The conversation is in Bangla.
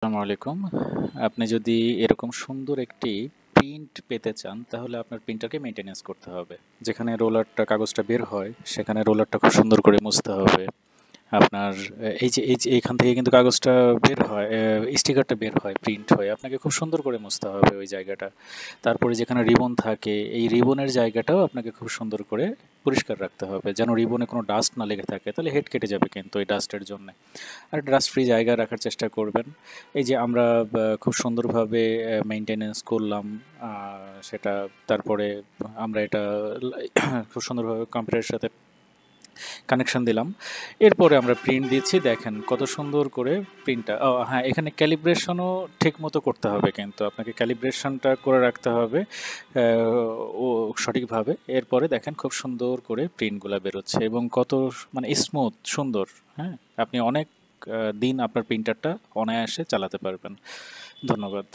আসসালামু আলাইকুম। আপনি যদি এরকম সুন্দর একটি প্রিন্ট পেতে চান তাহলে আপনার প্রিন্টারকে মেনটেনেন্স করতে হবে। যেখানে রোলারটা কাগজটা বের হয় সেখানে রোলারটা খুব সুন্দর করে মুছতে হবে। আপনার এই যে এইখান থেকে কিন্তু কাগজটা বের হয়, স্টিকারটা বের হয় প্রিন্ট হয়ে, আপনাকে খুব সুন্দর করে মুছতে হবে ওই জায়গাটা। তারপরে যেখানে রিবন থাকে এই রিবনের জায়গাটাও আপনাকে খুব সুন্দর করে পরিষ্কার রাখতে হবে যেন রিবনে কোনো ডাস্ট না লেগে থাকে, তাহলে হেড কেটে যাবে কিন্তু এই ডাস্টের জন্য। আর ডাস্ট ফ্রি জায়গা রাখার চেষ্টা করবেন। এই যে আমরা খুব সুন্দরভাবে মেনটেনেন্স করলাম, সেটা তারপরে আমরা এটা খুব সুন্দরভাবে কম্পিউটারের সাথে কানেকশন দিলাম। এরপরে আমরা প্রিন্ট দিচ্ছি, দেখেন কত সুন্দর করে প্রিন্টটা। ও হ্যাঁ, এখানে ক্যালিব্রেশনও ঠিক মতো করতে হবে, কিন্তু আপনাকে ক্যালিব্রেশনটা করে রাখতে হবে ও সঠিকভাবে। এরপরে দেখেন খুব সুন্দর করে প্রিন্টগুলো বেরোচ্ছে এবং কত মানে স্মুথ সুন্দর। হ্যাঁ, আপনি অনেক দিন আপনার প্রিন্টারটা অনায়াসে চালাতে পারবেন। ধন্যবাদ।